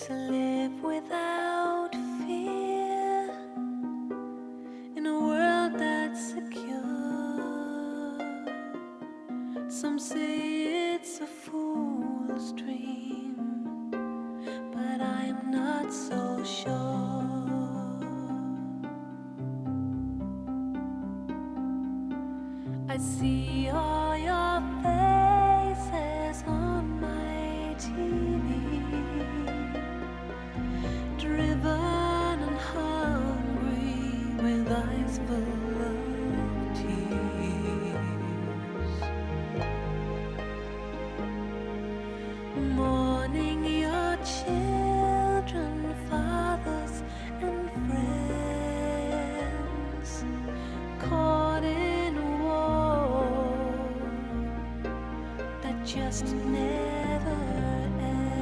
to live without fear in a world that's secure. Some say it's a fool's dream, but I'm not so sure. I see all your faces on my TV, driven and hungry with eyes full of tears, mourning your children, fathers and friends, caught in a war that just never ends.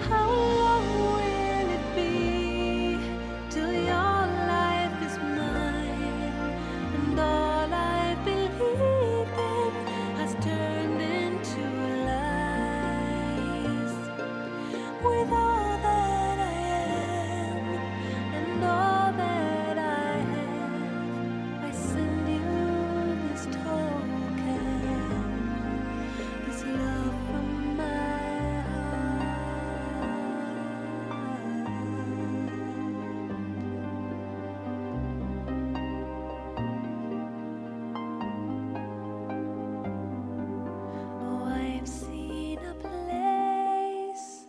How long will it be till your life is mine, and all I believed in has turned into lies? With all that I am and all that I have, I send you this token, this love from my heart. Oh, I've seen a place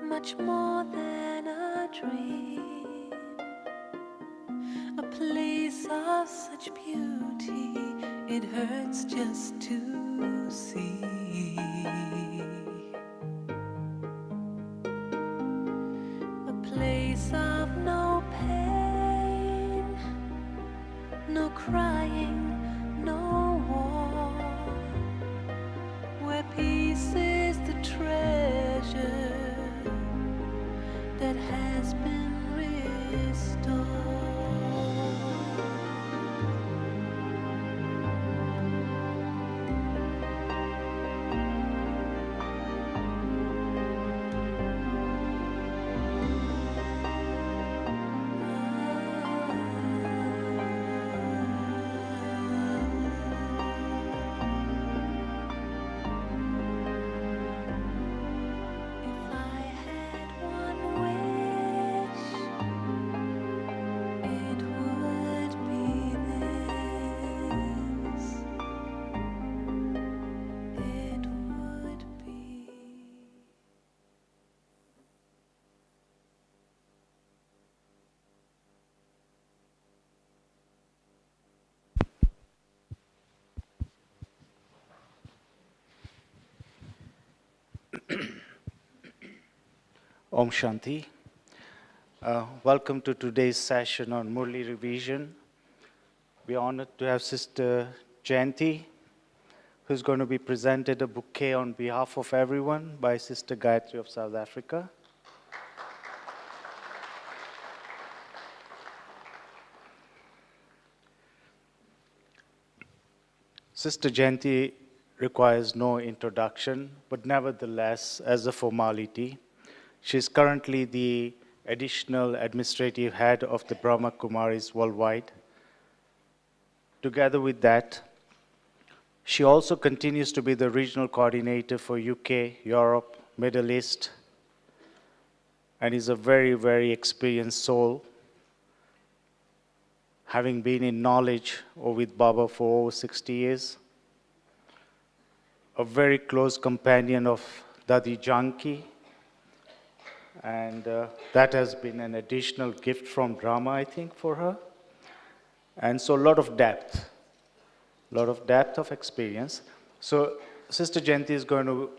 much more than a dream, a place of such beauty it hurts just to see, a place of no pain, no crying, no war, where peace is the treasure that has been restored. If I had one wish, it would be this. It would be. Om Shanti. Welcome to today's session on Murli revision. We are honored to have Sister Janti, who's going to be presented a bouquet on behalf of everyone by Sister Gayatri of South Africa. Sister Janti requires no introduction, but nevertheless, as a formality, she is currently the additional administrative head of the Brahma Kumaris worldwide. Together with that, she also continues to be the regional coordinator for UK, Europe, Middle East, and is a very, very experienced soul, having been in knowledge or with Baba for over 60 years, a very close companion of Dadi Janki, and that has been an additional gift from Brahma, I think, for her. And so a lot of depth of experience. So Sister Janti is going to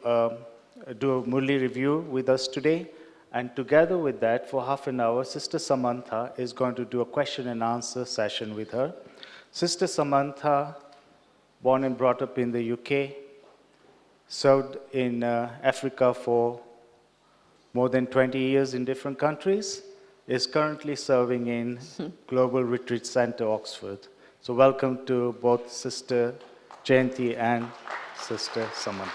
do a Murli review with us today. And together with that, for half an hour, Sister Samantha is going to do a question and answer session with her. Sister Samantha, born and brought up in the UK, served in Africa for more than 20 years in different countries, is currently serving in Global Retreat Center, Oxford. So welcome to both Sister Jayanti and Sister Samantha.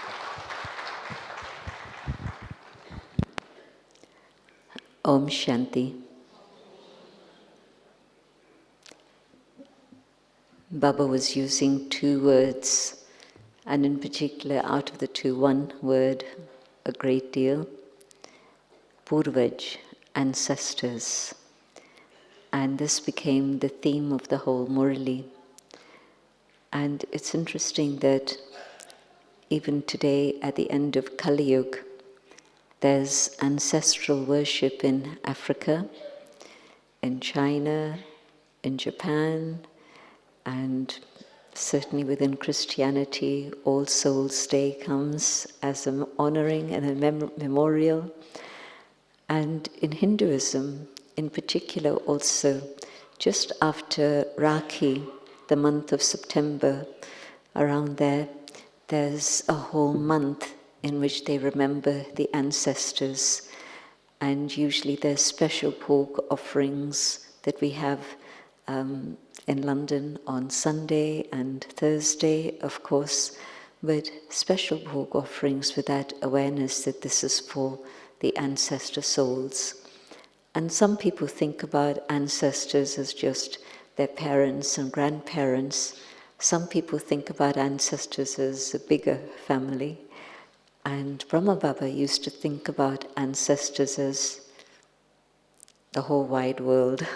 Om Shanti. Baba was using two words, and in particular, out of the two, one word a great deal. Purvaj, ancestors. And this became the theme of the whole Murli. And it's interesting that even today, at the end of Kali Yuga, there's ancestral worship in Africa, in China, in Japan, and certainly within Christianity, All Souls Day comes as an honoring and a memorial. And in Hinduism, in particular also, just after Rakhi, the month of September, around there, there's a whole month in which they remember the ancestors. And usually there's special pork offerings that we have in London on Sunday and Thursday, of course, but special pork offerings with that awareness that this is for the ancestor souls. And some people think about ancestors as just their parents and grandparents. Some people think about ancestors as a bigger family. And Brahma Baba used to think about ancestors as the whole wide world,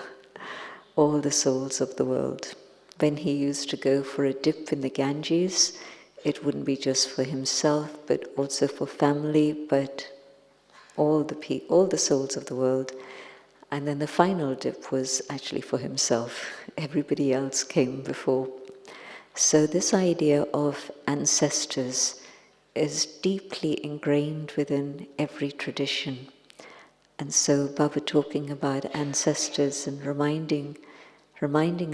all the souls of the world. When he used to go for a dip in the Ganges, it wouldn't be just for himself, but also for family, but all the souls of the world. And then the final dip was actually for himself. Everybody else came before. So this idea of ancestors is deeply ingrained within every tradition. And so Baba talking about ancestors and reminding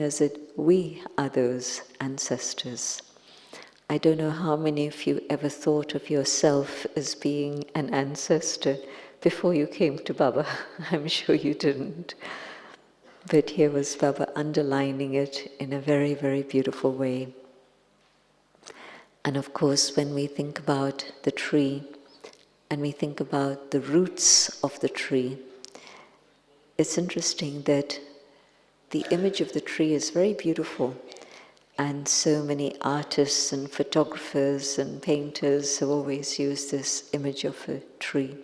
us that we are those ancestors. I don't know how many of you ever thought of yourself as being an ancestor before you came to Baba. I'm sure you didn't. But here was Baba underlining it in a very, very beautiful way. And of course, when we think about the tree, and we think about the roots of the tree, it's interesting that the image of the tree is very beautiful. And so many artists and photographers and painters have always used this image of a tree.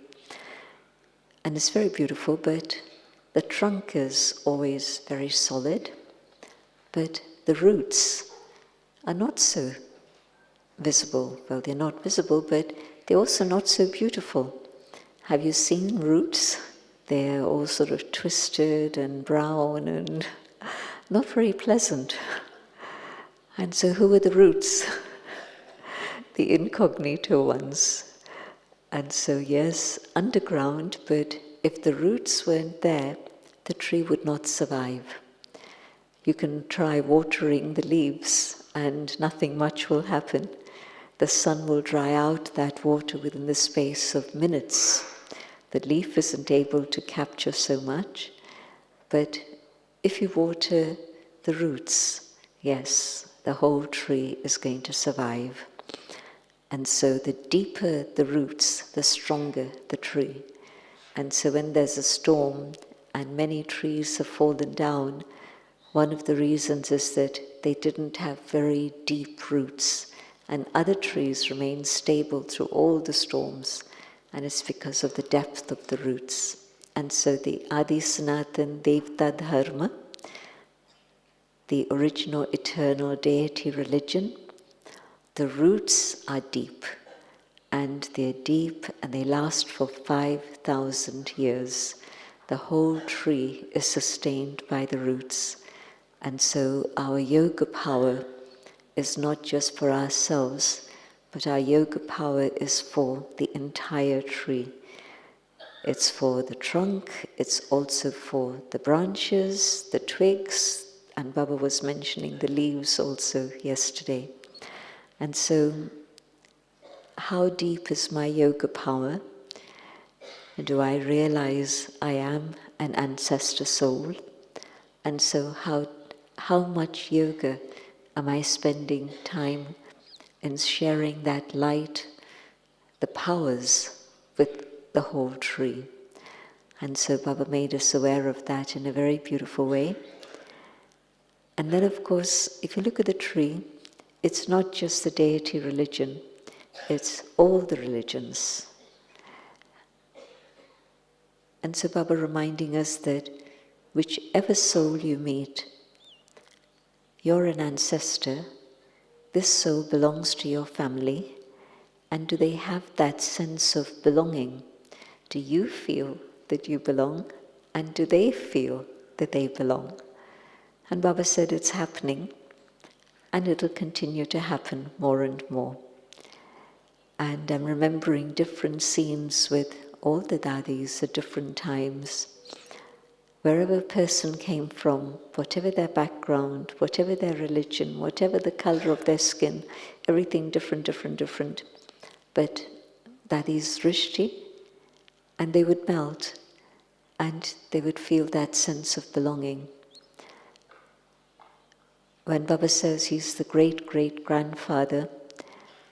And it's very beautiful, but the trunk is always very solid, but the roots are not so visible. Well, they're not visible, but they're also not so beautiful. Have you seen roots? They're all sort of twisted and brown and not very pleasant. And so who are the roots? The incognito ones. And so yes, underground, but if the roots weren't there, the tree would not survive. You can try watering the leaves and nothing much will happen. The sun will dry out that water within the space of minutes. The leaf isn't able to capture so much, but if you water the roots, yes, the whole tree is going to survive. And so the deeper the roots, the stronger the tree. And so when there's a storm and many trees have fallen down, one of the reasons is that they didn't have very deep roots, and other trees remain stable through all the storms, and it's because of the depth of the roots. And so the Adi Sanatan Devta Dharma, the original eternal deity religion, the roots are deep, and they're deep and they last for 5,000 years. The whole tree is sustained by the roots. And so our yoga power is not just for ourselves, but our yoga power is for the entire tree. It's for the trunk, it's also for the branches, the twigs, and Baba was mentioning the leaves also yesterday. And so, how deep is my yoga power? Do I realize I am an ancestor soul? And so how much yoga am I spending time in sharing that light, the powers with the whole tree. And so Baba made us aware of that in a very beautiful way. And then, of course, if you look at the tree, it's not just the deity religion, it's all the religions. And so Baba reminding us that whichever soul you meet, you're an ancestor, this soul belongs to your family, and do they have that sense of belonging? Do you feel that you belong, and do they feel that they belong? And Baba said it's happening, and it'll continue to happen more and more. And I'm remembering different scenes with all the dadis at different times. Wherever a person came from, whatever their background, whatever their religion, whatever the color of their skin, everything different. But dadis Rishti, and they would melt, and they would feel that sense of belonging. When Baba says he's the great-great-grandfather,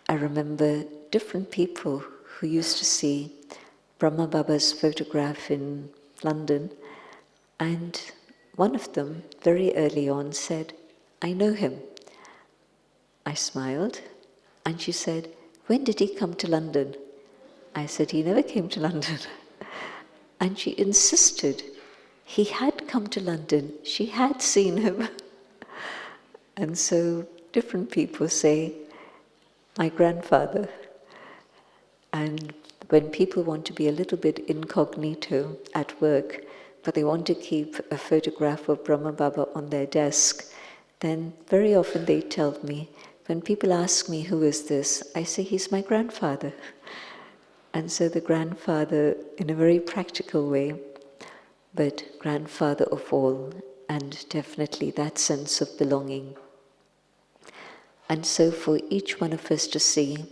I remember different people who used to see Brahma Baba's photograph in London, and one of them very early on said, "I know him." I smiled, and she said, "When did he come to London?" I said, "He never came to London." And she insisted he had come to London, she had seen him. And so different people say, "My grandfather." And when people want to be a little bit incognito at work, but they want to keep a photograph of Brahma Baba on their desk, then very often they tell me, when people ask me, "Who is this?" I say, "He's my grandfather." And so the grandfather, in a very practical way, but grandfather of all, and definitely that sense of belonging. And so for each one of us to see,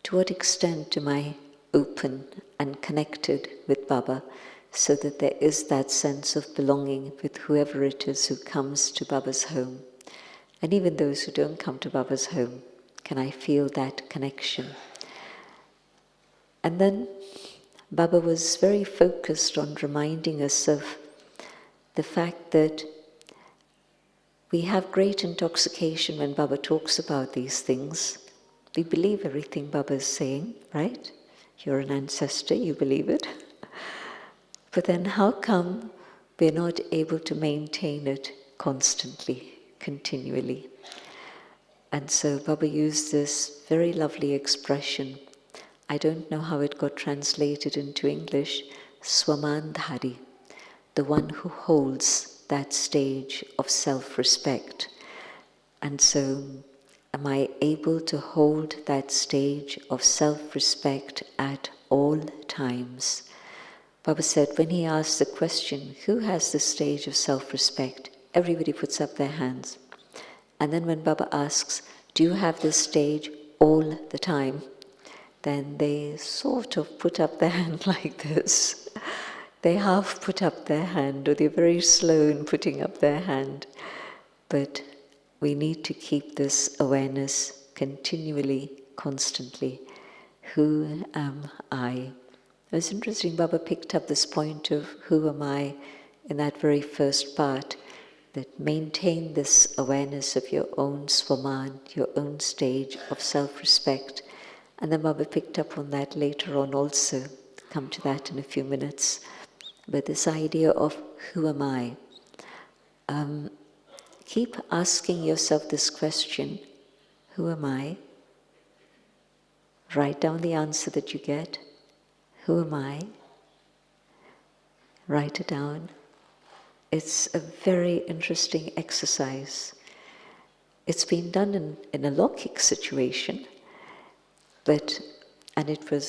to what extent am I open and connected with Baba, so that there is that sense of belonging with whoever it is who comes to Baba's home. And even those who don't come to Baba's home, can I feel that connection? And then Baba was very focused on reminding us of the fact that we have great intoxication when Baba talks about these things. We believe everything Baba is saying, right? You're an ancestor, you believe it. But then how come we're not able to maintain it constantly, continually? And so Baba used this very lovely expression. I don't know how it got translated into English, Swamandhari, the one who holds that stage of self-respect. And so, am I able to hold that stage of self-respect at all times? Baba said, when he asked the question, who has this stage of self-respect? Everybody puts up their hands. And then when Baba asks, do you have this stage all the time? Then they sort of put up their hand like this. They half put up their hand, or they're very slow in putting up their hand. But we need to keep this awareness continually, constantly. Who am I? It was interesting, Baba picked up this point of who am I in that very first part, that maintain this awareness of your own swaman, your own stage of self-respect. And then Baba picked up on that later on also. Come to that in a few minutes. But this idea of who am I? Keep asking yourself this question, who am I? Write down the answer that you get. Who am I? Write it down. It's a very interesting exercise. It's been done in a Yogic situation, and it was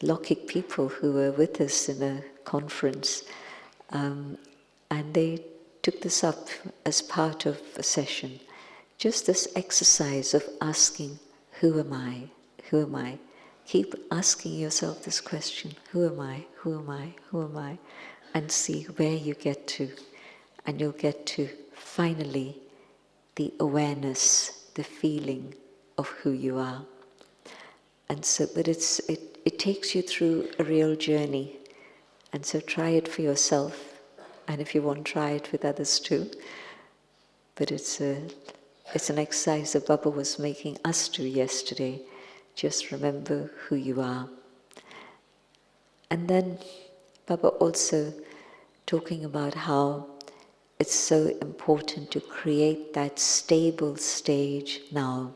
Yogic people who were with us in a conference, and they took this up as part of a session. Just this exercise of asking, who am I? Who am I? Keep asking yourself this question, who am I? Who am I? Who am I? And see where you get to. And you'll get to, finally, the awareness, the feeling of who you are. And so, but it takes you through a real journey. And so try it for yourself. And if you want, try it with others too. But it's an exercise that Baba was making us do yesterday. Just remember who you are. And then Baba also talking about how it's so important to create that stable stage now.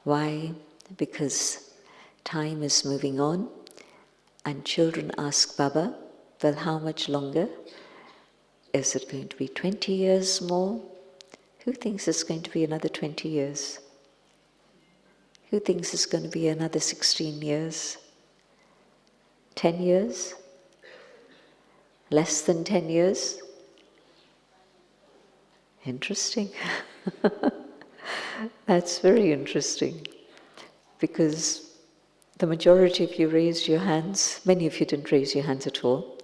Why? Because time is moving on, and children ask Baba, well, how much longer? Is it going to be 20 years more? Who thinks it's going to be another 20 years? Who thinks it's going to be another 16 years? 10 years? Less than 10 years? Interesting. That's very interesting. Because the majority of you raised your hands, many of you didn't raise your hands at all,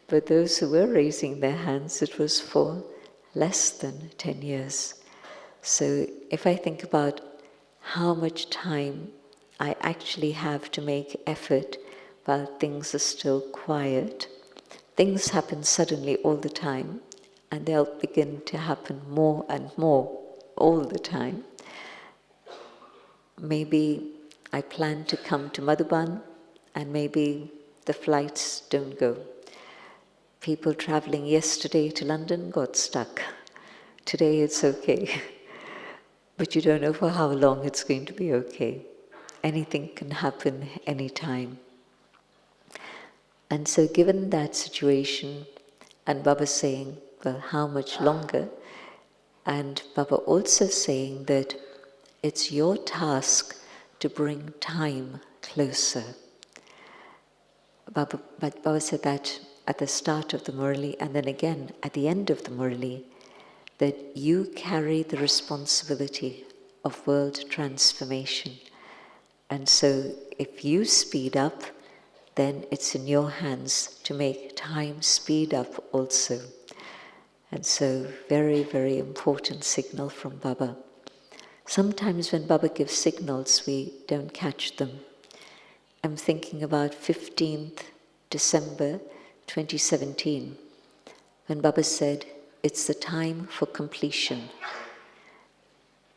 but those who were raising their hands, it was for less than 10 years. So if I think about how much time I actually have to make effort while things are still quiet, things happen suddenly all the time, and they'll begin to happen more and more all the time. Maybe I plan to come to Madhuban, and maybe the flights don't go. People traveling yesterday to London got stuck. Today it's okay. But you don't know for how long it's going to be okay. Anything can happen anytime. And so given that situation, and Baba saying, well, how much longer? And Baba also saying that it's your task to bring time closer. Baba said that at the start of the Murli, and then again at the end of the Murli, that you carry the responsibility of world transformation. And so if you speed up, then it's in your hands to make time speed up also. And so very, very important signal from Baba. Sometimes when Baba gives signals, we don't catch them. I'm thinking about 15th December 2017, when Baba said, it's the time for completion.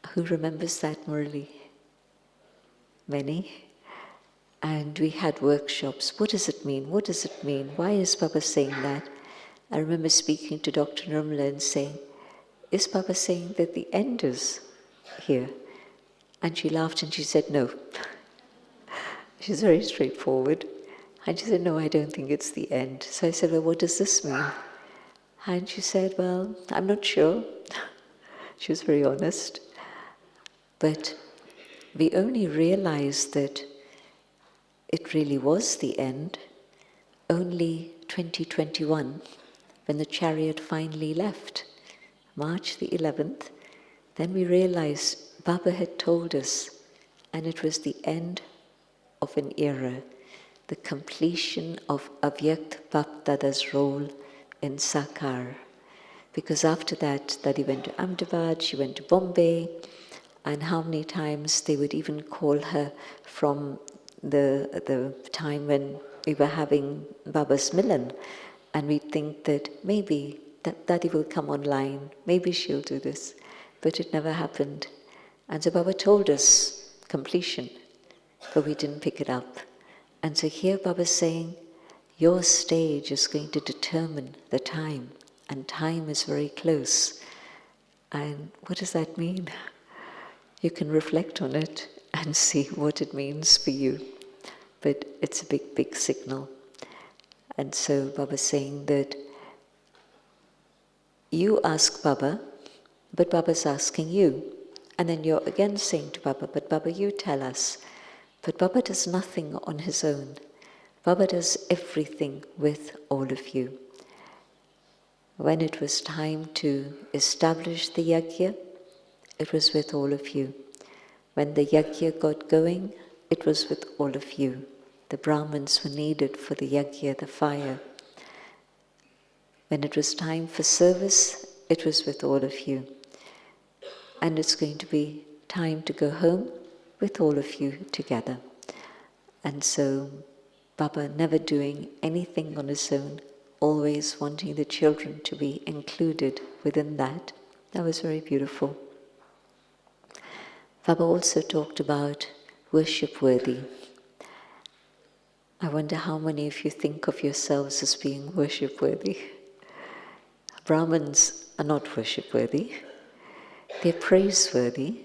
Who remembers that, Murli? Many. And we had workshops. What does it mean? What does it mean? Why is Baba saying that? I remember speaking to Dr. Nirmala and saying, is Baba saying that the end is here? And she laughed and she said, no. She's very straightforward. And she said, no, I don't think it's the end. So I said, well, what does this mean? And she said, well, I'm not sure. She was very honest. But we only realized that it really was the end only 2021, when the chariot finally left, March the 11th. Then we realized Baba had told us, and it was the end of an era, the completion of Avyakt Bapdada's role in Sakar. Because after that, Daddy went to Ahmedabad, she went to Bombay, and how many times they would even call her from the time when we were having Baba's Milan, and we'd think that maybe Daddy will come online, maybe she'll do this, but it never happened. And so Baba told us completion, but we didn't pick it up. And so here Baba's saying, your stage is going to determine the time, and time is very close. And what does that mean? You can reflect on it and see what it means for you. But it's a big, big signal. And so Baba's saying that you ask Baba, but Baba's asking you. And then you're again saying to Baba, but Baba, you tell us. But Baba does nothing on his own. Baba does everything with all of you. When it was time to establish the yajna, it was with all of you. When the yajna got going, it was with all of you. The Brahmins were needed for the yajna, the fire. When it was time for service, it was with all of you. And it's going to be time to go home, with all of you together. And so Baba never doing anything on his own, always wanting the children to be included within that. That was very beautiful. Baba also talked about worship worthy. I wonder how many of you think of yourselves as being worship worthy. Brahmins are not worship worthy. They're praiseworthy.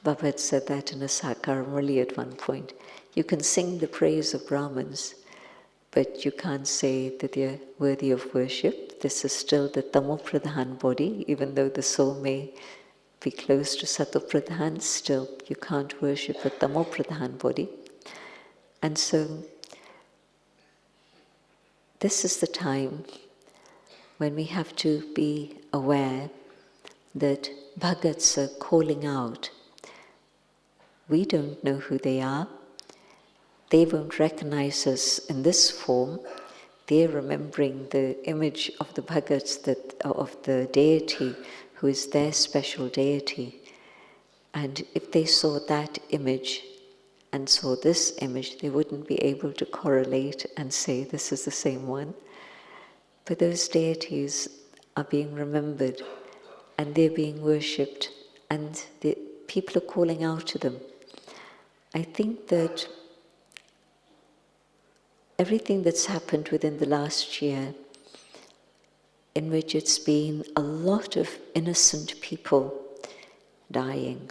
Baba had said that in a Sakar Murli at one point. You can sing the praise of Brahmins, but you can't say that they're worthy of worship. This is still the Tamopradhan body, even though the soul may be close to Satopradhan, still you can't worship a Tamopradhan body. And so, this is the time when we have to be aware that bhagats are calling out. We don't know who they are. They won't recognize us in this form. They're remembering the image of the bhagats, of the deity who is their special deity. And if they saw that image and saw this image, they wouldn't be able to correlate and say this is the same one. But those deities are being remembered and they're being worshipped and the people are calling out to them. I think that everything that's happened within the last year, in which it's been a lot of innocent people dying,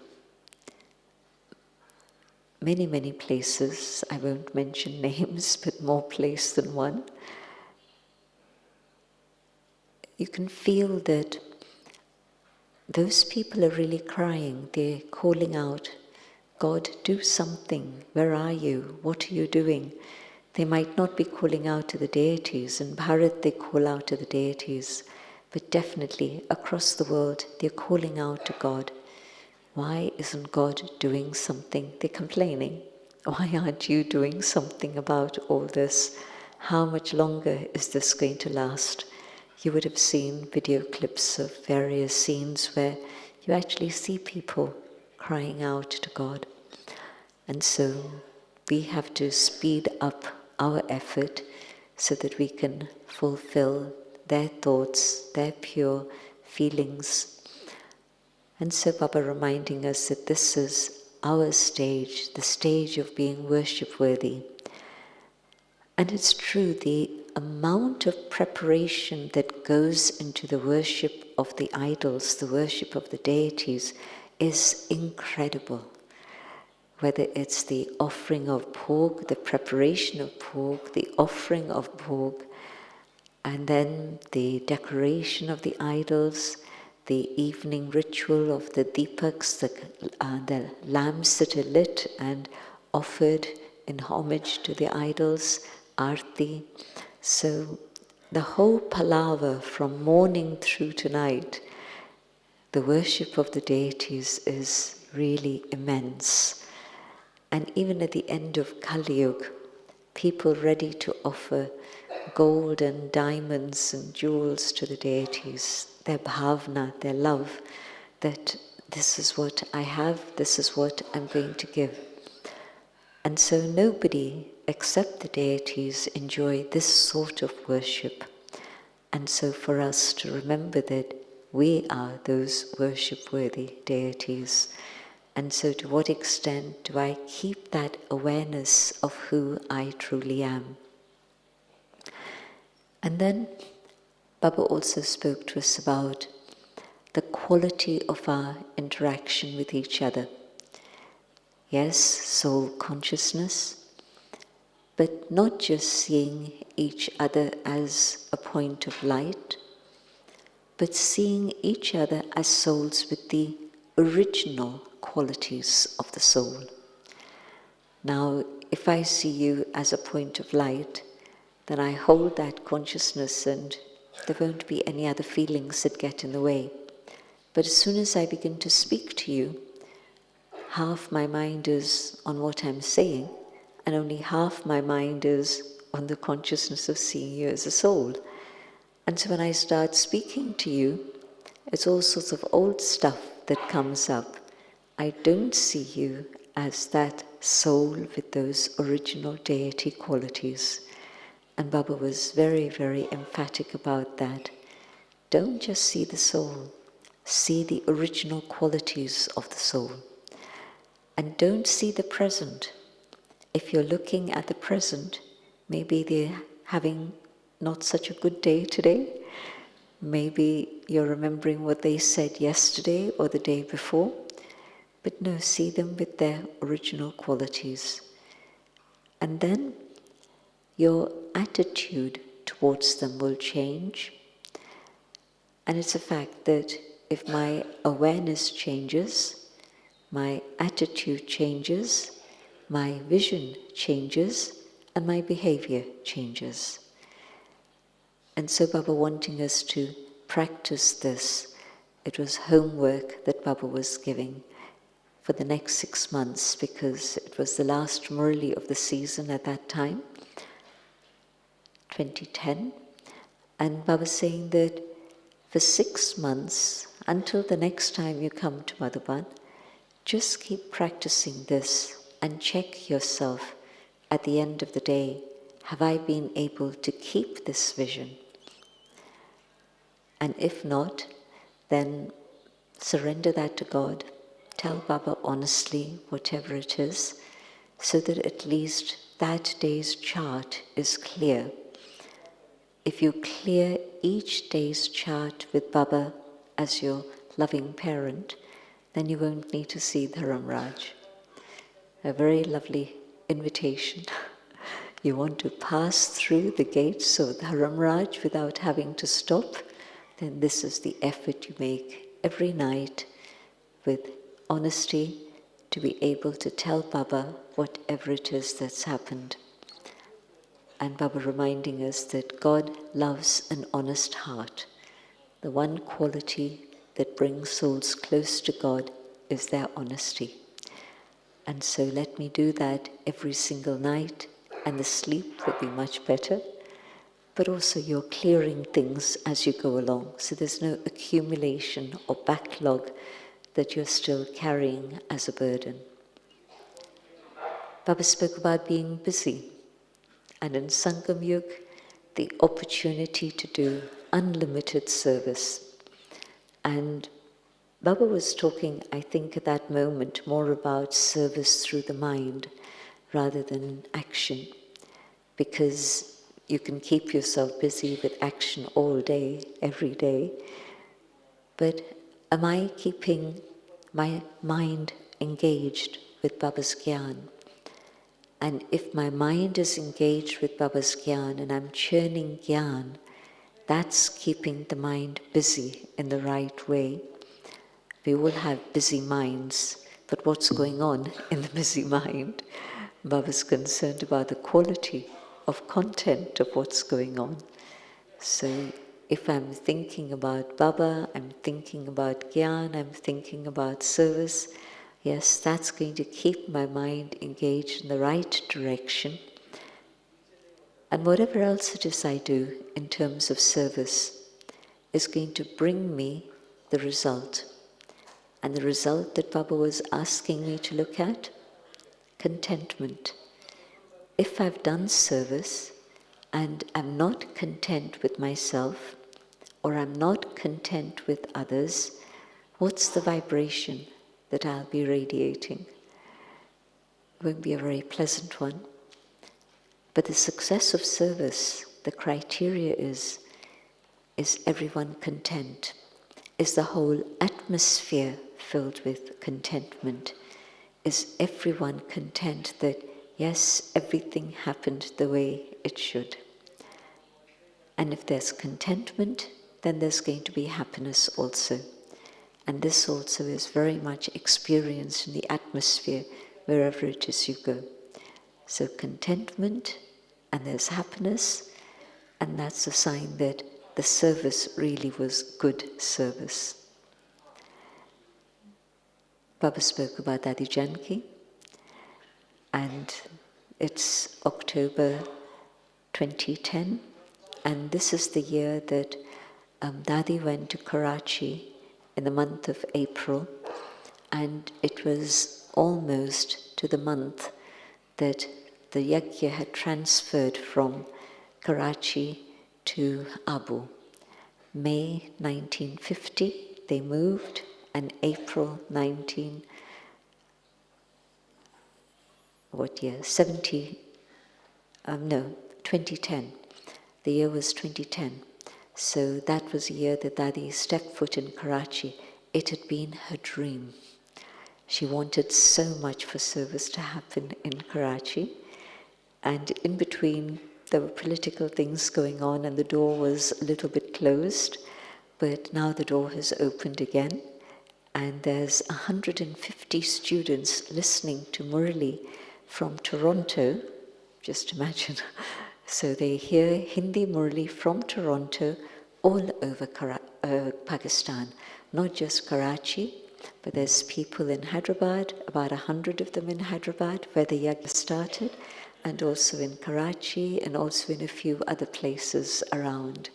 many, many places, I won't mention names, but more places than one, you can feel that those people are really crying. They're calling out, God, do something. Where are you? What are you doing? They might not be calling out to the deities. In Bharat, they call out to the deities. But definitely, across the world, they're calling out to God. Why isn't God doing something? They're complaining. Why aren't you doing something about all this? How much longer is this going to last? You would have seen video clips of various scenes where you actually see people crying out to God. And so we have to speed up our effort so that we can fulfill their thoughts, their pure feelings. And so Baba reminding us that this is our stage, the stage of being worship-worthy. And it's true, the amount of preparation that goes into the worship of the idols, the worship of the deities, is incredible. Whether it's the offering of bhog, the preparation of bhog, the offering of bhog, and then the decoration of the idols, the evening ritual of the deepaks, the lamps that are lit and offered in homage to the idols, arti. So the whole palaver from morning through to night, the worship of the deities is really immense. And even at the end of Kali Yuga, people ready to offer gold and diamonds and jewels to the deities, their bhavna, their love, that this is what I have, this is what I'm going to give. And so nobody except the deities enjoy this sort of worship. And so for us to remember that we are those worship-worthy deities. And so to what extent do I keep that awareness of who I truly am? And then Baba also spoke to us about the quality of our interaction with each other. Yes, soul consciousness, but not just seeing each other as a point of light, but seeing each other as souls with the original qualities of the soul. Now, if I see you as a point of light, then I hold that consciousness and there won't be any other feelings that get in the way. But as soon as I begin to speak to you, half my mind is on what I'm saying, and only half my mind is on the consciousness of seeing you as a soul. And so when I start speaking to you, it's all sorts of old stuff that comes up. I don't see you as that soul with those original deity qualities. And Baba was very, very emphatic about that. Don't just see the soul, see the original qualities of the soul. And don't see the present. If you're looking at the present, maybe they're having not such a good day today. Maybe you're remembering what they said yesterday or the day before. But no, see them with their original qualities. And then your attitude towards them will change. And it's a fact that if my awareness changes, my attitude changes, my vision changes, and my behavior changes. And so Baba wanting us to practice this, it was homework that Baba was giving for the next 6 months, because it was the last Murli of the season at that time, 2010. And Baba saying that for 6 months, until the next time you come to Madhuban, just keep practicing this and check yourself at the end of the day. Have I been able to keep this vision? And if not, then surrender that to God. Tell Baba honestly, whatever it is, so that at least that day's chart is clear. If you clear each day's chart with Baba as your loving parent, then you won't need to see Dharamraj. A very lovely invitation. You want to pass through the gates of Dharamraj without having to stop, then this is the effort you make every night with honesty to be able to tell Baba whatever it is that's happened. And Baba reminding us that God loves an honest heart. The one quality that brings souls close to God is their honesty. And so let me do that every single night, and the sleep will be much better. But also you're clearing things as you go along, so there's no accumulation or backlog that you're still carrying as a burden. Baba spoke about being busy, and in Sangam Yuga, the opportunity to do unlimited service. And Baba was talking, I think at that moment, more about service through the mind rather than action, because you can keep yourself busy with action all day, every day, but am I keeping my mind engaged with Baba's Gyan? And if my mind is engaged with Baba's Gyan and I'm churning Gyan, that's keeping the mind busy in the right way. We all have busy minds, but what's going on in the busy mind? Baba's concerned about the quality of content of what's going on. So if I'm thinking about Baba, I'm thinking about Gyan, I'm thinking about service, yes, that's going to keep my mind engaged in the right direction. And whatever else it is I do in terms of service is going to bring me the result. And the result that Baba was asking me to look at? Contentment. If I've done service and I'm not content with myself, or I'm not content with others, what's the vibration that I'll be radiating? It won't be a very pleasant one. But the success of service, the criteria is everyone content? Is the whole atmosphere filled with contentment? Is everyone content that, yes, everything happened the way it should? And if there's contentment, then there's going to be happiness also. And this also is very much experienced in the atmosphere wherever it is you go. So contentment, and there's happiness, and that's a sign that the service really was good service. Baba spoke about Dadi Janki, and it's October 2010, and this is the year that Dadi went to Karachi in the month of April, and it was almost to the month that the yajna had transferred from Karachi to Abu. May 1950 they moved, and April 2010. The year was 2010. So that was the year that Dadi stepped foot in Karachi. It had been her dream. She wanted so much for service to happen in Karachi. And in between, there were political things going on and the door was a little bit closed. But now the door has opened again. And there's 150 students listening to Murli from Toronto. Just imagine. So they hear Hindi Murli from Toronto all over Pakistan, not just Karachi, but there's people in Hyderabad, about 100 of them in Hyderabad, where the yajna started, and also in Karachi, and also in a few other places around.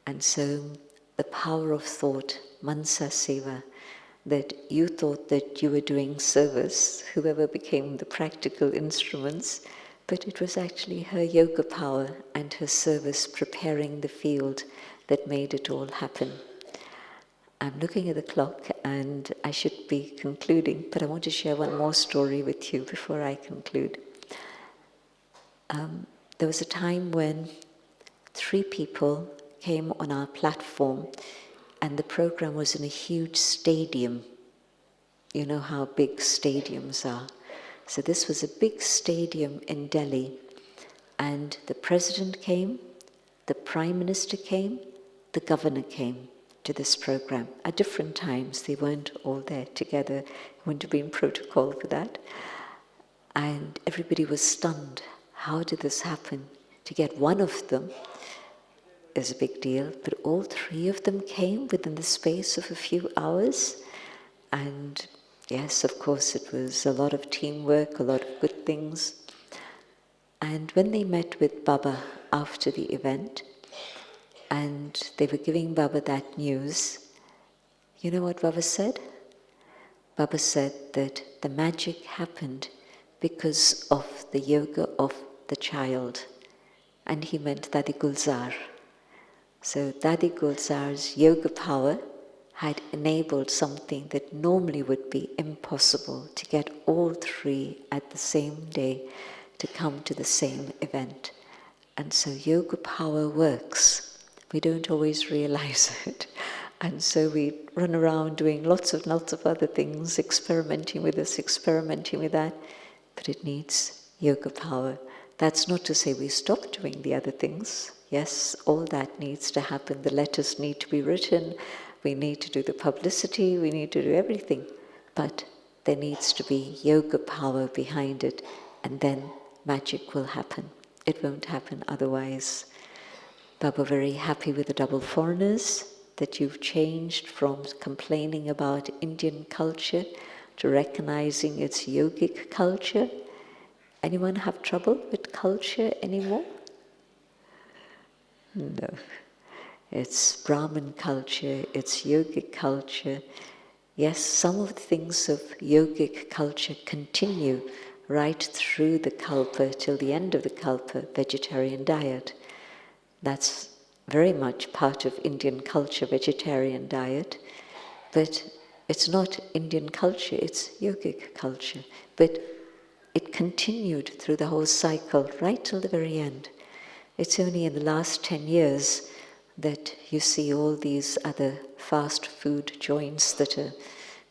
And so the power of thought, Mansa Seva, that you thought that you were doing service, whoever became the practical instruments, but it was actually her yoga power and her service preparing the field that made it all happen. I'm looking at the clock and I should be concluding, but I want to share one more story with you before I conclude. There was a time when 3 people came on our platform and the program was in a huge stadium. You know how big stadiums are. So this was a big stadium in Delhi, and the president came, the prime minister came, the governor came to this program at different times. They weren't all there together. It wouldn't have been protocol for that. And everybody was stunned. How did this happen? To get one of them is a big deal, but all 3 of them came within the space of a few hours. And yes, of course, it was a lot of teamwork, a lot of good things. And when they met with Baba after the event, and they were giving Baba that news, you know what Baba said? Baba said that the magic happened because of the yoga of the child. And he meant Dadi Gulzar. So Dadi Gulzar's yoga power had enabled something that normally would be impossible, to get all 3 at the same day to come to the same event. And so yoga power works. We don't always realize it. And so we run around doing lots of other things, experimenting with this, experimenting with that, but it needs yoga power. That's not to say we stop doing the other things. Yes, all that needs to happen. The letters need to be written. We need to do the publicity, we need to do everything, but there needs to be yoga power behind it, and then magic will happen. It won't happen otherwise. Baba, very happy with the double foreigners, that you've changed from complaining about Indian culture to recognizing its yogic culture. Anyone have trouble with culture anymore? No. It's Brahman culture, it's yogic culture. Yes, some of the things of yogic culture continue right through the kalpa, till the end of the kalpa, vegetarian diet. That's very much part of Indian culture, vegetarian diet. But it's not Indian culture, it's yogic culture. But it continued through the whole cycle, right till the very end. It's only in the last 10 years that you see all these other fast food joints that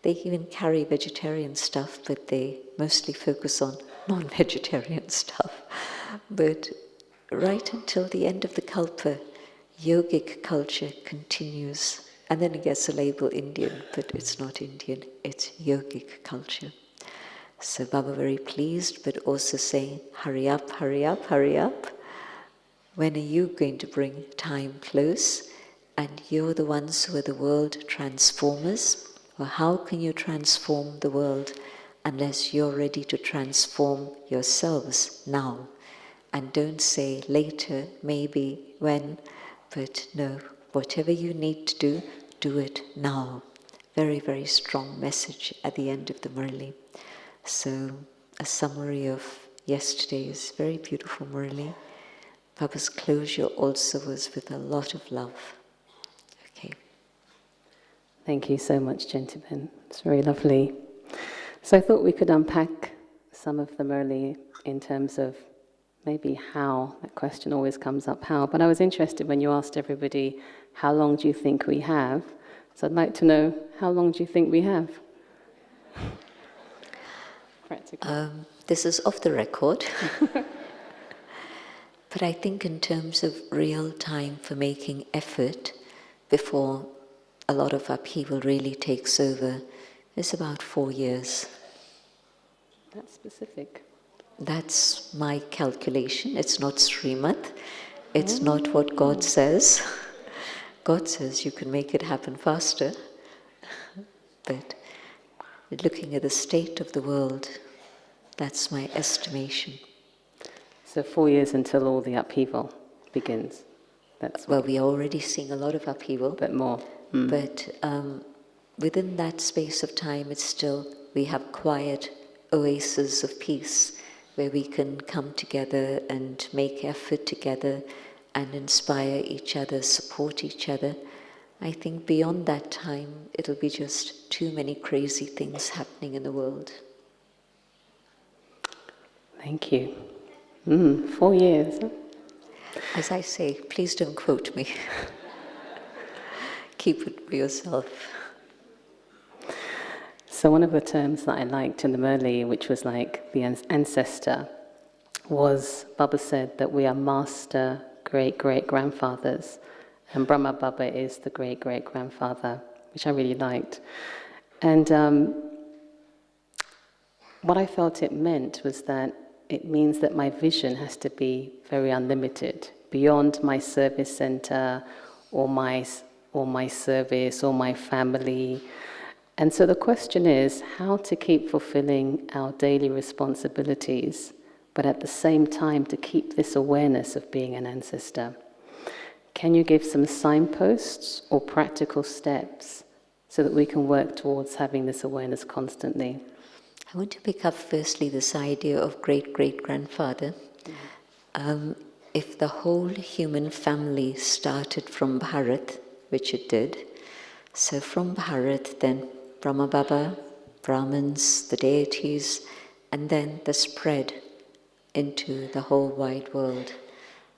they even carry vegetarian stuff, but they mostly focus on non-vegetarian stuff. But right until the end of the kalpa, yogic culture continues. And then it gets a label Indian, but it's not Indian, it's yogic culture. So Baba very pleased, but also saying, hurry up, hurry up, hurry up. When are you going to bring time close? And you're the ones who are the world transformers. Well, how can you transform the world unless you're ready to transform yourselves now? And don't say later, maybe, when, but no, whatever you need to do, do it now. Very, very strong message at the end of the Murli. So a summary of yesterday's very beautiful Murli. Baba's closure also was with a lot of love. Okay. Thank you so much, Janti. It's very lovely. So I thought we could unpack some of the Murli in terms of maybe how. That question always comes up, how. But I was interested when you asked everybody, how long do you think we have? So I'd like to know, how long do you think we have? Practically. This is off the record. But I think in terms of real time for making effort before a lot of upheaval really takes over, it's about 4 years. That's specific. That's my calculation. It's not Srimad. It's not what God says. God says you can make it happen faster. But looking at the state of the world, that's my estimation. So 4 years until all the upheaval begins. That's Well, we are already seeing a lot of upheaval. a bit more. But within that space of time, it's still, we have quiet oases of peace where we can come together and make effort together and inspire each other, support each other. I think beyond that time, it'll be just too many crazy things happening in the world. Thank you. 4 years. Huh? As I say, please don't quote me. Keep it for yourself. So one of the terms that I liked in the Murli, which was like the ancestor, was Baba said that we are master great-great-grandfathers, and Brahma Baba is the great-great-grandfather, which I really liked. And what I felt it meant was that it means that my vision has to be very unlimited, beyond my service center or my service or my family. And so the question is how to keep fulfilling our daily responsibilities, but at the same time to keep this awareness of being an ancestor. Can you give some signposts or practical steps so that we can work towards having this awareness constantly? I want to pick up firstly this idea of great-great-grandfather. If the whole human family started from Bharat, which it did, so from Bharat, then Brahma Baba, Brahmins, the deities, and then the spread into the whole wide world.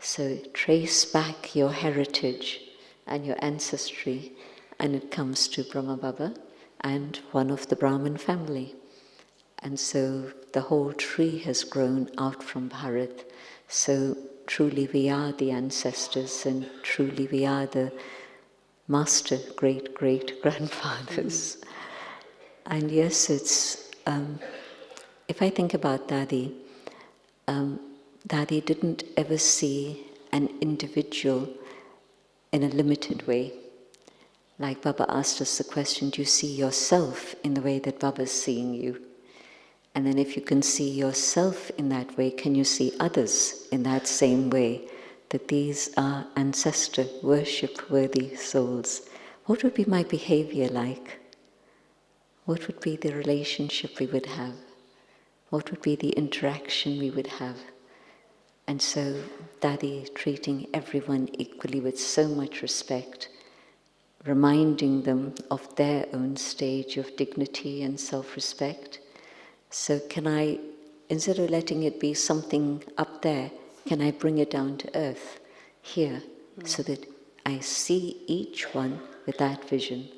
So trace back your heritage and your ancestry, and it comes to Brahma Baba and one of the Brahmin family. And so the whole tree has grown out from Bharat. So truly we are the ancestors, and truly we are the master great-great-grandfathers. And yes, it's, if I think about Dadi, Dadi didn't ever see an individual in a limited way. Like Baba asked us the question, do you see yourself in the way that Baba's seeing you? And then if you can see yourself in that way, can you see others in that same way? That these are ancestor, worship-worthy souls. What would be my behavior like? What would be the relationship we would have? What would be the interaction we would have? And so Dadi treating everyone equally with so much respect, reminding them of their own stage of dignity and self-respect. So can I, instead of letting it be something up there, can I bring it down to earth, here, so that I see each one with that vision,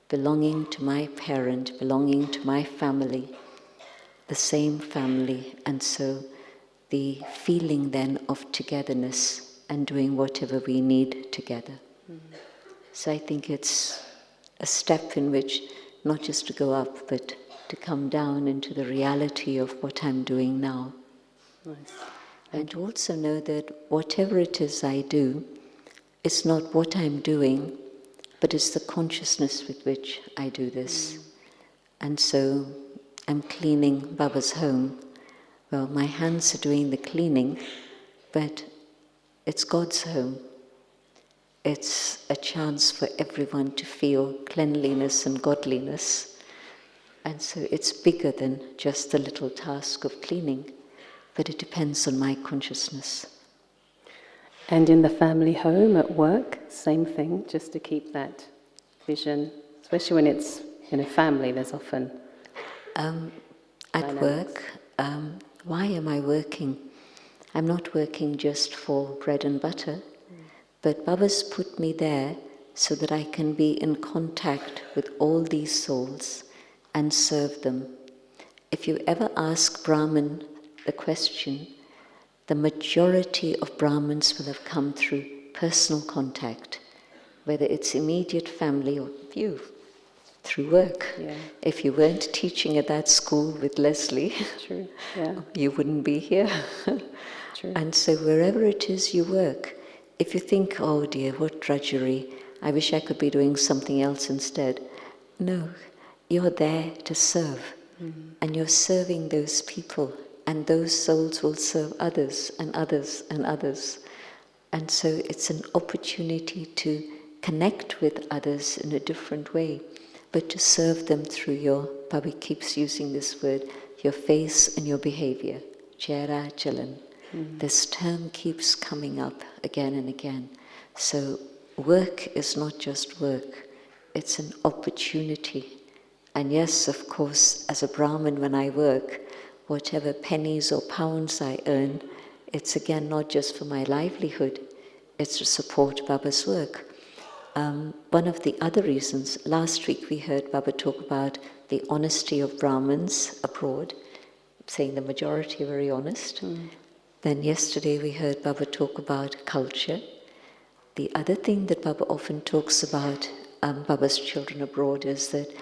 belonging to my parent, belonging to my family, the same family, and so the feeling then of togetherness and doing whatever we need together. So I think it's a step in which not just to go up, but to come down into the reality of what I'm doing now. Nice. And to also know that whatever it is I do, it's not what I'm doing, but it's the consciousness with which I do this. And so I'm cleaning Baba's home. Well, my hands are doing the cleaning, but it's God's home. It's a chance for everyone to feel cleanliness and godliness. And so it's bigger than just the little task of cleaning, but it depends on my consciousness. And in the family home, at work, same thing, just to keep that vision, especially when it's in a family, there's often At dynamics. work, why am I working? I'm not working just for bread and butter, but Baba's put me there so that I can be in contact with all these souls and serve them. If you ever ask Brahman the question, the majority of Brahmins will have come through personal contact, whether it's immediate family or you, through work. Yeah. If you weren't teaching at that school with Leslie, True, yeah. you wouldn't be here. True. And so wherever it is you work, if you think, oh dear, what drudgery, I wish I could be doing something else instead. No, you're there to serve. And you're serving those people, and those souls will serve others and others and others. And so it's an opportunity to connect with others in a different way, but to serve them through your, Baba keeps using this word, your face and your behavior, chera chalan. This term keeps coming up again and again. So work is not just work, it's an opportunity. And yes, of course, as a Brahmin, when I work, whatever pennies or pounds I earn, it's again not just for my livelihood, it's to support Baba's work. One of the other reasons, last week we heard Baba talk about the honesty of Brahmins abroad, saying the majority are very honest. Then yesterday we heard Baba talk about culture. The other thing that Baba often talks about, Baba's children abroad, is that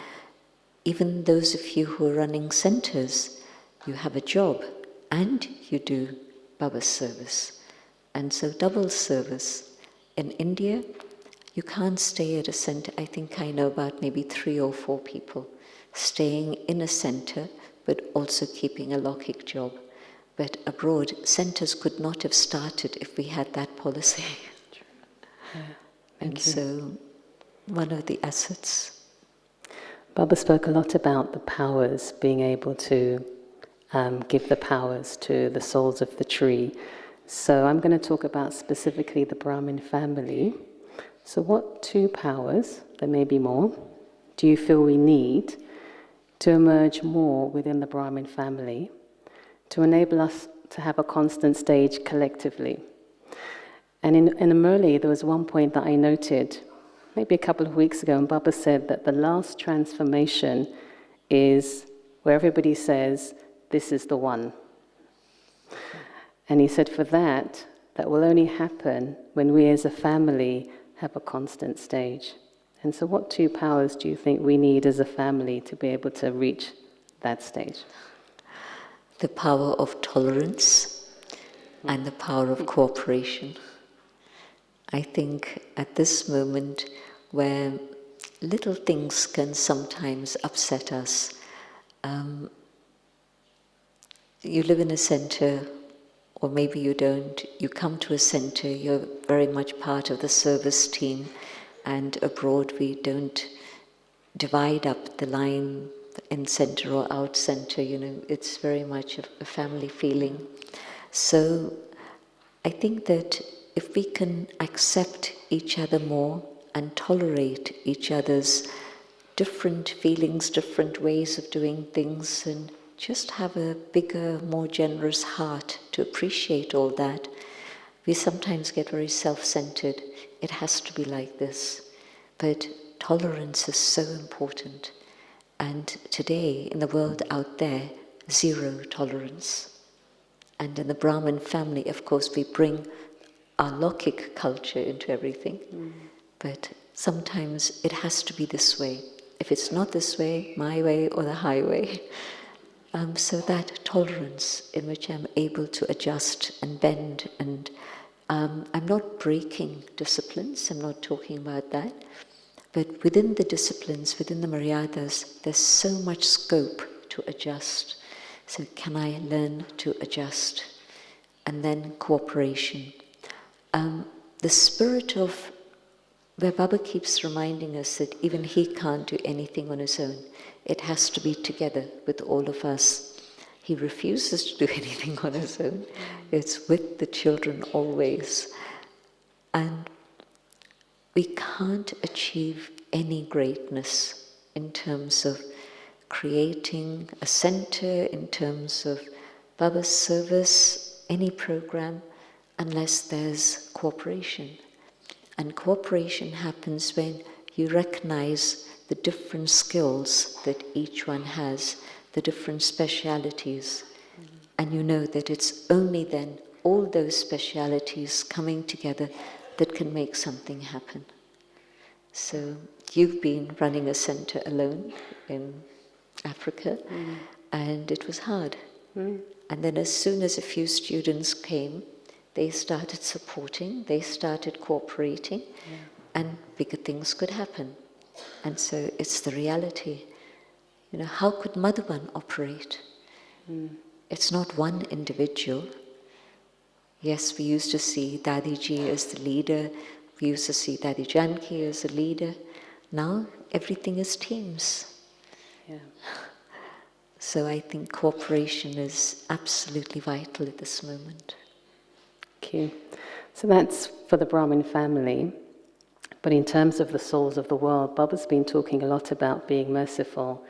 even those of you who are running centers, you have a job and you do Baba's service. And so double service. In India, you can't stay at a center. I think I know about maybe 3 or 4 people staying in a center, but also keeping a Yogic job. But abroad, centers could not have started if we had that policy. Yeah. And so, one of the assets. Baba spoke a lot about the powers, being able to give the powers to the souls of the tree. So I'm going to talk about specifically the Brahmin family. So what 2 powers, there may be more, do you feel we need to emerge more within the Brahmin family to enable us to have a constant stage collectively? And in Murli, there was one point that I noted maybe a couple of weeks ago, and Baba said that the last transformation is where everybody says, this is the one. And he said for that will only happen when we as a family have a constant stage. And so what 2 powers do you think we need as a family to be able to reach that stage? The power of tolerance and the power of cooperation. I think at this moment where little things can sometimes upset us, you live in a center, or maybe you don't, you come to a center, you're very much part of the service team, and abroad we don't divide up the line in center or out center, it's very much a family feeling. So I think that if we can accept each other more and tolerate each other's different feelings, different ways of doing things, and just have a bigger, more generous heart to appreciate all that. We sometimes get very self-centered. It has to be like this. But tolerance is so important. And today, in the world out there, 0 tolerance. And in the Brahmin family, of course, we bring our Yogic culture into everything. But sometimes it has to be this way. If it's not this way, my way or the highway. So that tolerance in which I'm able to adjust and bend, and I'm not breaking disciplines, I'm not talking about that, but within the disciplines, within the maryadas, there's so much scope to adjust. So can I learn to adjust? And then cooperation. The spirit of where Baba keeps reminding us that even he can't do anything on his own. It has to be together with all of us. He refuses to do anything on his own. It's with the children always. And we can't achieve any greatness in terms of creating a center, in terms of Baba's service, any program, unless there's cooperation. And cooperation happens when you recognize the different skills that each one has, the different specialities. And you know that it's only then all those specialities coming together that can make something happen. So you've been running a center alone in Africa, and it was hard. And then as soon as a few students came, they started supporting, they started cooperating, and bigger things could happen. And so it's the reality. You know, how could Madhuban operate? It's not one individual. Yes, we used to see Dadiji as the leader, we used to see Dadi Janki as a leader. Now everything is teams. Yeah. So I think cooperation is absolutely vital at this moment. Thank you. So that's for the Brahmin family. But in terms of the souls of the world, Baba's been talking a lot about being merciful,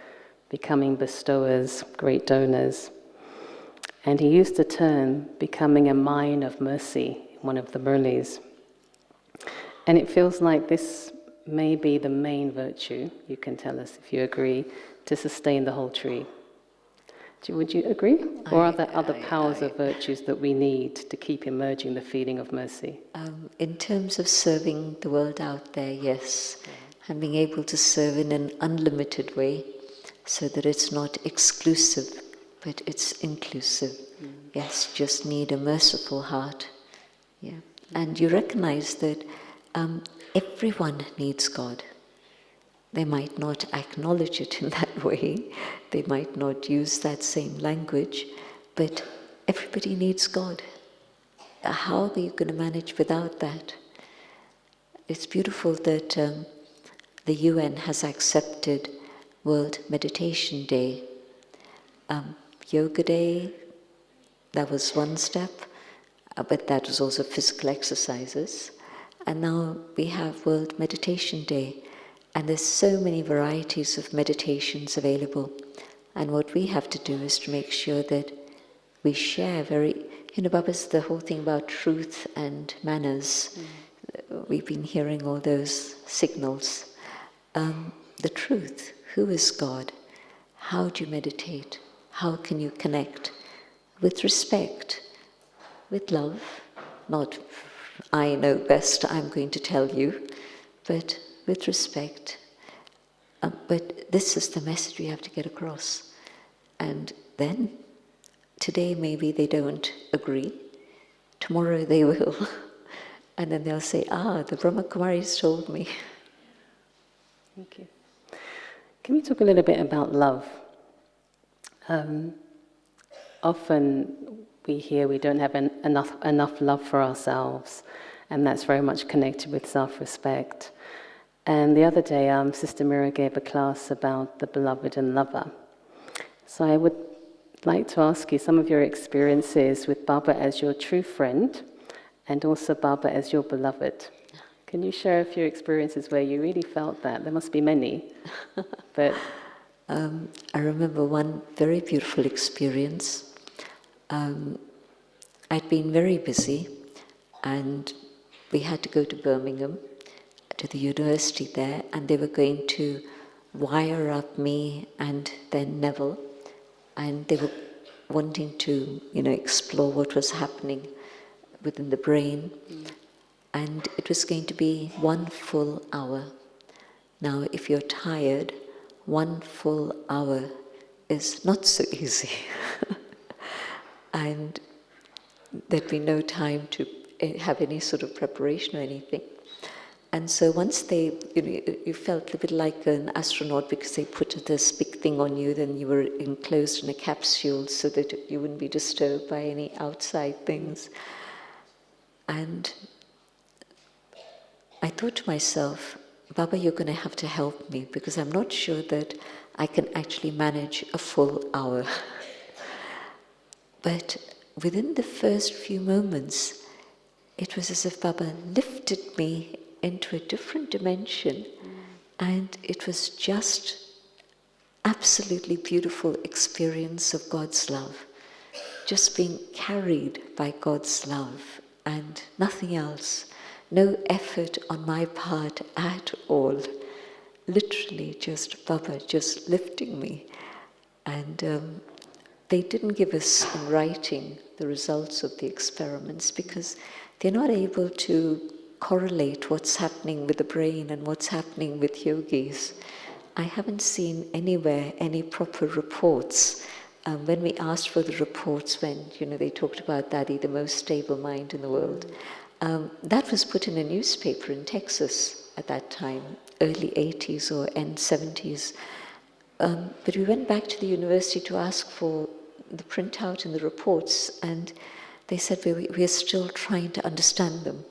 becoming bestowers, great donors. And he used the term becoming a mine of mercy in one of the Murlis. And it feels like this may be the main virtue, you can tell us if you agree, to sustain the whole tree. Would you agree? Or are there other powers of virtues that we need to keep emerging the feeling of mercy? In terms of serving the world out there, yes. And being able to serve in an unlimited way so that it's not exclusive, but it's inclusive. Yes, just need a merciful heart. Yeah. And you recognize that everyone needs God. They might not acknowledge it in that way, they might not use that same language, but everybody needs God. How are you going to manage without that? It's beautiful that the UN has accepted World Meditation Day. Yoga Day, that was one step, but that was also physical exercises. And now we have World Meditation Day. And there's so many varieties of meditations available. And what we have to do is to make sure that we share Baba's the whole thing about truth and manners. We've been hearing all those signals. The truth, who is God? How do you meditate? How can you connect? With respect, with love, not I know best, I'm going to tell you, but with respect. But this is the message we have to get across. And then, today maybe they don't agree, tomorrow they will. And then they'll say, the Brahma Kumaris told me. Thank you. Can we talk a little bit about love? Often we hear we don't have enough love for ourselves, and that's very much connected with self-respect. And the other day, Sister Mira gave a class about the beloved and lover. So I would like to ask you some of your experiences with Baba as your true friend, and also Baba as your beloved. Can you share a few experiences where you really felt that? There must be many, but... I remember one very beautiful experience. I'd been very busy, and we had to go to Birmingham, to the university there, and they were going to wire up me and then Neville, and they were wanting to, explore what was happening within the brain, and it was going to be 1 full hour. Now, if you're tired, 1 full hour is not so easy, and there'd be no time to have any sort of preparation or anything. And so once they, you felt a bit like an astronaut because they put this big thing on you, then you were enclosed in a capsule so that you wouldn't be disturbed by any outside things. And I thought to myself, Baba, you're going to have to help me because I'm not sure that I can actually manage a full hour. But within the first few moments, it was as if Baba lifted me into a different dimension, and it was just absolutely beautiful experience of God's love, just being carried by God's love and nothing else. No effort on my part at all. Literally just Baba just lifting me. And they didn't give us in writing the results of the experiments because they're not able to correlate what's happening with the brain and what's happening with yogis. I haven't seen anywhere any proper reports. When we asked for the reports, when they talked about Dadi, the most stable mind in the world, that was put in a newspaper in Texas at that time, early 80s or end 70s. But we went back to the university to ask for the printout and the reports, and they said we are still trying to understand them.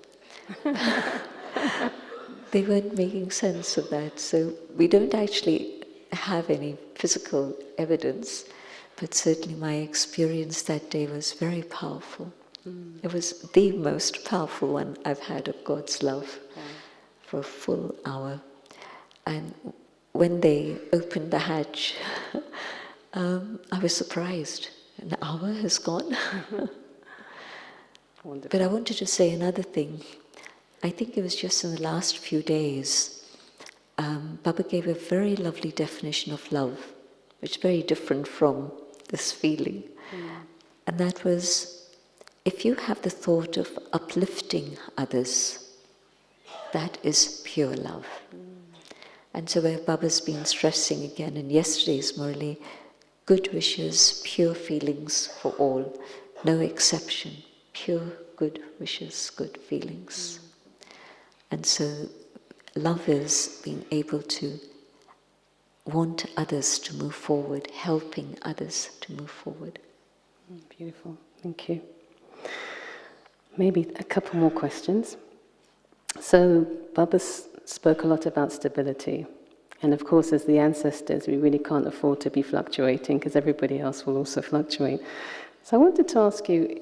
They weren't making sense of that, so we don't actually have any physical evidence, but certainly my experience that day was very powerful. It was the most powerful one I've had of God's love for a full hour. And when they opened the hatch, I was surprised. An hour has gone. Wonderful. But I wanted to say another thing. I think it was just in the last few days, Baba gave a very lovely definition of love, which is very different from this feeling. And that was, if you have the thought of uplifting others, that is pure love. And so where Baba's been stressing again in yesterday's Murli, good wishes, pure feelings for all, no exception, pure good wishes, good feelings. And so love is being able to want others to move forward, helping others to move forward. Beautiful, thank you. Maybe a couple more questions. So Baba spoke a lot about stability. And of course, as the ancestors, we really can't afford to be fluctuating because everybody else will also fluctuate. So I wanted to ask you,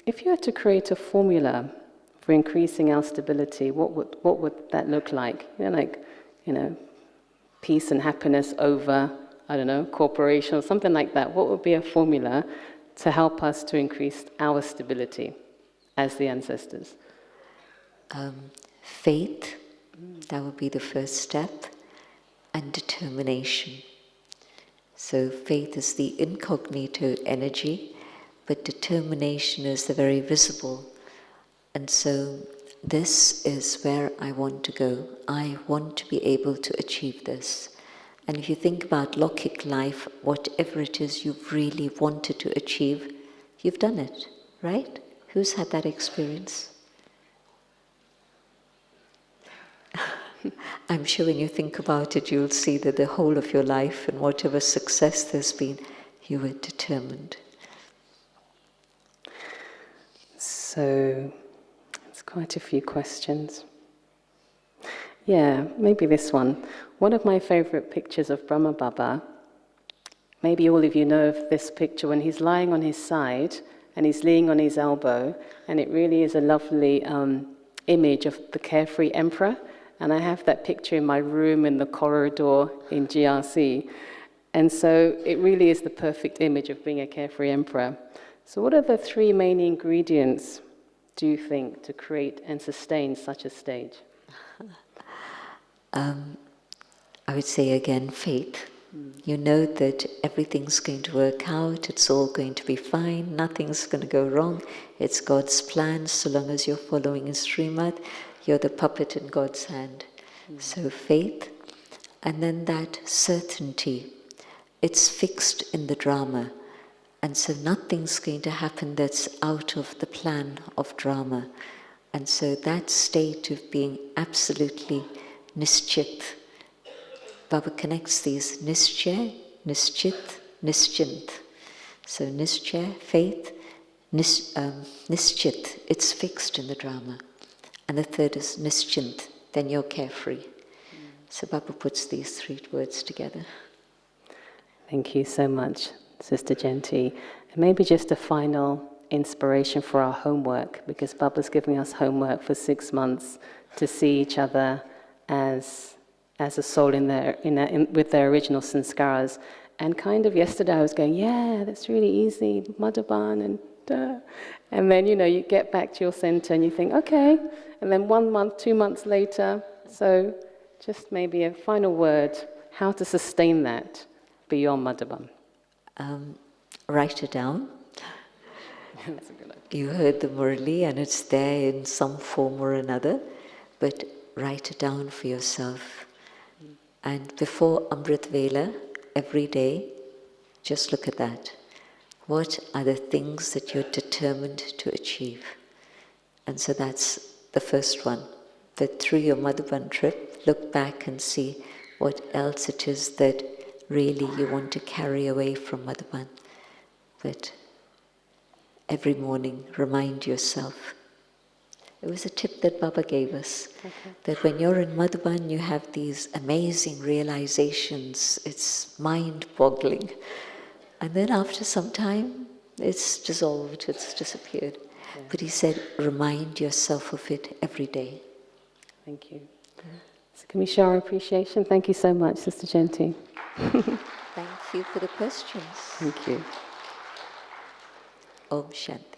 if you had to create a formula for increasing our stability, what would that look like? Peace and happiness over, corporation or something like that. What would be a formula to help us to increase our stability as the ancestors? Faith, that would be the first step, and determination. So faith is the incognito energy, but determination is the very visible. And so this is where I want to go. I want to be able to achieve this. And if you think about Lokik life, whatever it is you've really wanted to achieve, you've done it, right? Who's had that experience? I'm sure when you think about it, you'll see that the whole of your life and whatever success there's been, you were determined. So, it's quite a few questions. Yeah, maybe this one. One of my favorite pictures of Brahma Baba, maybe all of you know of this picture when he's lying on his side and he's leaning on his elbow, and it really is a lovely image of the Carefree Emperor. And I have that picture in my room in the corridor in GRC. And so it really is the perfect image of being a Carefree Emperor. So what are the three main ingredients, do you think, to create and sustain such a stage? I would say again, faith. You know that everything's going to work out, it's all going to be fine, nothing's going to go wrong. It's God's plan, so long as you're following His Srimad, you're the puppet in God's hand. So faith, and then that certainty. It's fixed in the drama, and so nothing's going to happen that's out of the plan of drama. And so that state of being absolutely nischit. Baba connects these nischay, nischit, nischint. So nischay, faith, nischit, it's fixed in the drama. And the third is nischint, then you're carefree. So Baba puts these three words together. Thank you so much, Sister Janti. And maybe just a final inspiration for our homework, because Baba's giving us homework for 6 months to see each other as a soul with their original sanskaras. And kind of yesterday I was going, yeah, that's really easy, Madhuban, and duh. And then, you get back to your center and you think, okay. And then 1 month, 2 months later, so just maybe a final word, how to sustain that beyond Madhuban. Write it down. That's a good idea. You heard the Murli and it's there in some form or another, but write it down for yourself. And before Amrit Vela, every day, just look at that. What are the things that you're determined to achieve? And so that's the first one. That through your Madhuban trip, look back and see what else it is that really you want to carry away from Madhuban. But every morning, remind yourself. It was a tip that Baba gave us, that when you're in Madhuban, you have these amazing realizations. It's mind-boggling. And then after some time, it's dissolved, it's disappeared. Yeah. But he said, remind yourself of it every day. Thank you. So can we show our appreciation? Thank you so much, Sister Janti. Thank you for the questions. Thank you. Om Shanti.